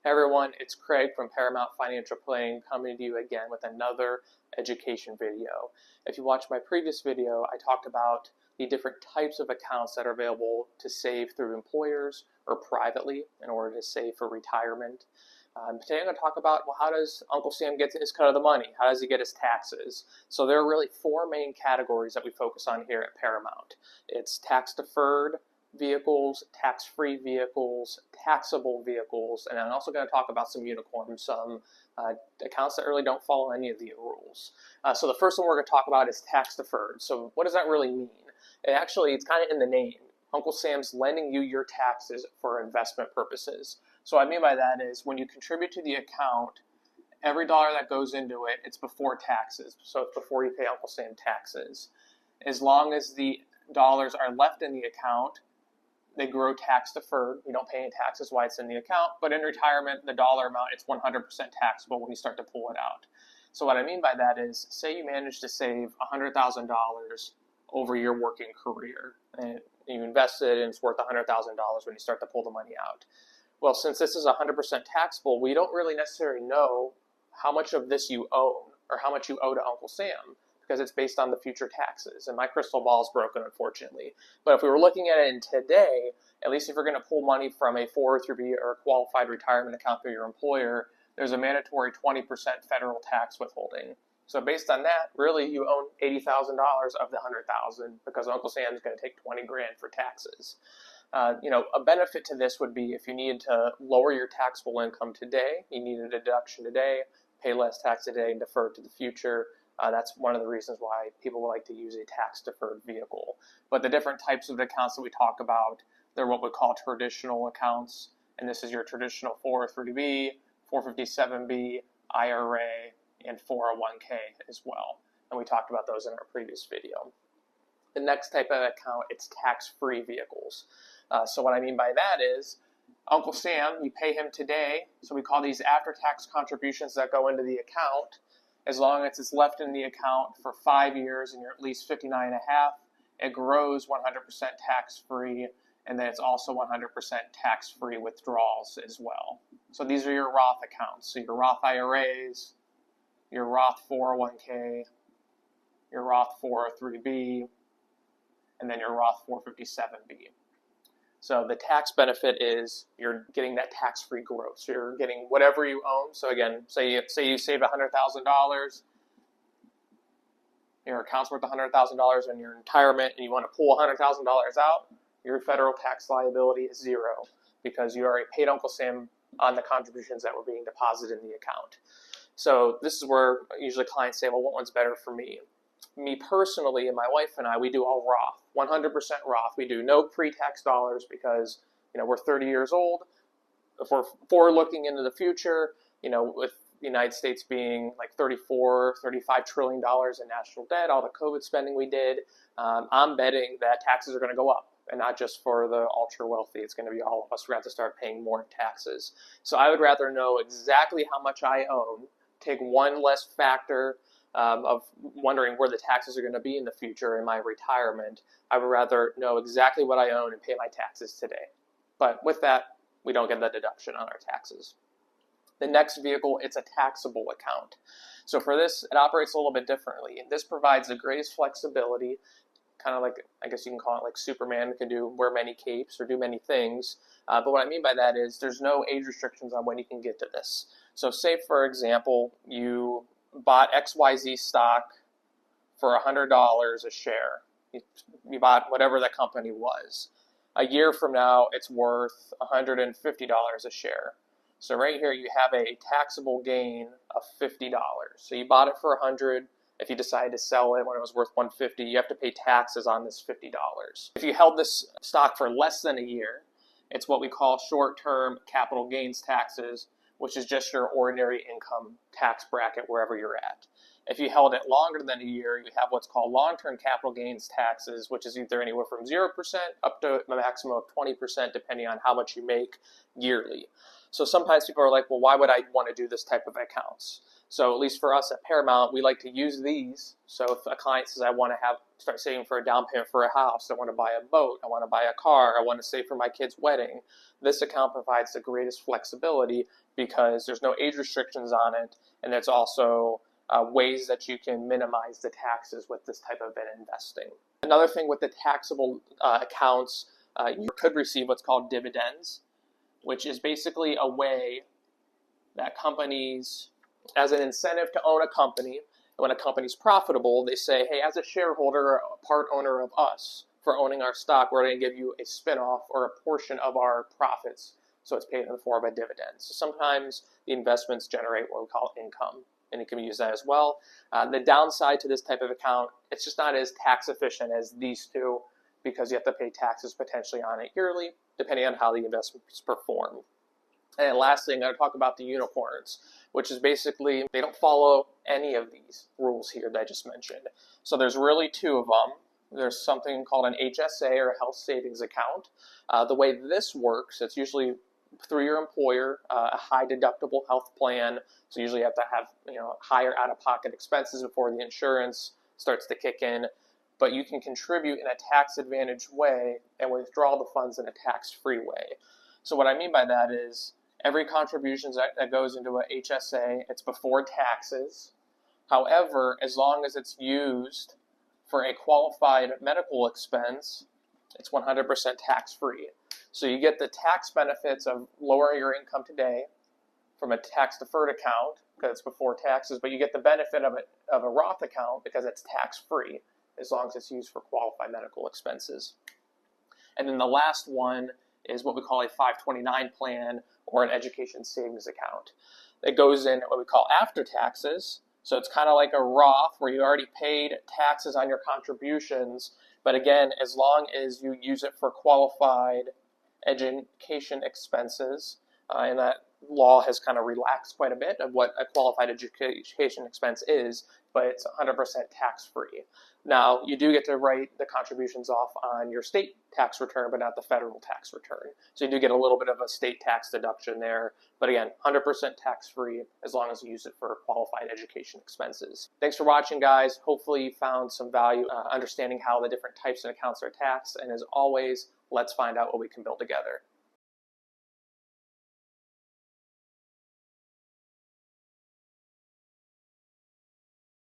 Hey everyone, it's Craig from Paramount Financial Planning coming to you again with another education video. If you watched my previous video, I talked about the different types of accounts that are available to save through employers or privately in order to save for retirement. Today I'm going to talk about, well, how does Uncle Sam get his cut of the money? How does he get his taxes? So there are really four main categories that we focus on here at Paramount. It's tax-deferred vehicles, tax-free vehicles, taxable vehicles, and I'm also going to talk about some unicorns, some accounts that really don't follow any of the rules. So the first one we're going to talk about is tax-deferred. So what does that really mean? It's kind of in the name. Uncle Sam's lending you your taxes for investment purposes. So what I mean by that is when you contribute to the account, every dollar that goes into it, it's before taxes. So it's before you pay Uncle Sam taxes. As long as the dollars are left in the account, they grow tax deferred. You don't pay any taxes while it's in the account, but in retirement, the dollar amount, it's 100% taxable when you start to pull it out. So what I mean by that is, say you manage to save $100,000 over your working career, and you invested and it's worth $100,000 when you start to pull the money out. Well, since this is 100% taxable, we don't really necessarily know how much of this you own or how much you owe to Uncle Sam, because it's based on the future taxes, and my crystal ball is broken, unfortunately. But if we were looking at it in today, at least if you're going to pull money from a 403b or a qualified retirement account through your employer, there's a mandatory 20% federal tax withholding. So based on that, really you own $80,000 of the $100,000 because Uncle Sam is going to take $20,000 for taxes. A benefit to this would be if you needed to lower your taxable income today, you need a deduction today, pay less tax today, and defer to the future. That's one of the reasons why people would like to use a tax-deferred vehicle. But the different types of accounts that we talk about, they're what we call traditional accounts, and this is your traditional 403b, 457b, IRA, and 401k as well. And we talked about those in our previous video. The next type of account, it's tax-free vehicles. So what I mean by that is, Uncle Sam, you pay him today, so we call these after-tax contributions that go into the account. As long as it's left in the account for 5 years and you're at least 59 and a half, it grows 100% tax-free, and then it's also 100% tax-free withdrawals as well. So these are your Roth accounts. So your Roth IRAs, your Roth 401k, your Roth 403b, and then your Roth 457b. So the tax benefit is you're getting that tax-free growth. So you're getting whatever you own. So again, say you save $100,000, your account's worth $100,000 in your retirement, and you want to pull $100,000 out, your federal tax liability is zero because you already paid Uncle Sam on the contributions that were being deposited in the account. So this is where usually clients say, well, what one's better for me? Me personally and my wife and I, we do all Roth, 100% Roth. We do no pre-tax dollars because, we're 30 years old. If we're forward looking into the future, with the United States being like $34, $35 trillion in national debt, all the COVID spending we did, I'm betting that taxes are going to go up, and not just for the ultra wealthy. It's going to be all of us. We're going to have to start paying more taxes. So I would rather know exactly how much I own, take one less factor of wondering where the taxes are going to be in the future in my retirement. I would rather know exactly what I own and pay my taxes today. But with that, we don't get the deduction on our taxes. The next vehicle, it's a taxable account. So for this, it operates a little bit differently. This provides the greatest flexibility, kind of like, I guess you can call it like Superman, can wear many capes or do many things. But what I mean by that is there's no age restrictions on when you can get to this. So say, for example, you bought XYZ stock for $100 a share. You bought whatever the company was. A year from now, it's worth $150 a share. So right here, you have a taxable gain of $50. So you bought it for $100. If you decide to sell it when it was worth $150, you have to pay taxes on this $50. If you held this stock for less than a year, it's what we call short-term capital gains taxes, which is just your ordinary income tax bracket wherever you're at. If you held it longer than a year, you have what's called long-term capital gains taxes, which is either anywhere from 0% up to a maximum of 20%, depending on how much you make yearly. So sometimes people are like, well, why would I want to do this type of accounts? So at least for us at Paramount, we like to use these. So if a client says, I want to start saving for a down payment for a house, I want to buy a boat, I want to buy a car, I want to save for my kid's wedding, this account provides the greatest flexibility because there's no age restrictions on it, and it's also ways that you can minimize the taxes with this type of investing. Another thing with the taxable accounts, you could receive what's called dividends, which is basically a way that companies, as an incentive to own a company, when a company's profitable, they say, hey, as a shareholder or a part owner of us for owning our stock, we're going to give you a spinoff or a portion of our profits. So it's paid in the form of a dividend. So sometimes the investments generate what we call income, and you can use that as well. The downside to this type of account, it's just not as tax efficient as these two because you have to pay taxes potentially on it yearly, depending on how the investments perform. And last thing, I'm going to talk about the unicorns, which is basically they don't follow any of these rules here that I just mentioned. So there's really two of them. There's something called an HSA or a health savings account. The way this works, it's usually through your employer, a high deductible health plan. So usually you have to have higher out-of-pocket expenses before the insurance starts to kick in. But you can contribute in a tax-advantaged way and withdraw the funds in a tax-free way. So what I mean by that is every contribution that goes into a HSA, it's before taxes. However, as long as it's used for a qualified medical expense, it's 100% tax-free. So you get the tax benefits of lowering your income today from a tax-deferred account because it's before taxes, but you get the benefit of a Roth account because it's tax-free as long as it's used for qualified medical expenses. And then the last one is what we call a 529 plan or an education savings account. It goes in what we call after taxes. So it's kind of like a Roth where you already paid taxes on your contributions. But again, as long as you use it for qualified education expenses, and that law has kind of relaxed quite a bit of what a qualified education expense is, but it's 100% tax-free. Now, you do get to write the contributions off on your state tax return, but not the federal tax return. So you do get a little bit of a state tax deduction there. But again, 100% tax-free as long as you use it for qualified education expenses. Thanks for watching, guys. Hopefully you found some value understanding how the different types of accounts are taxed. And as always, let's find out what we can build together.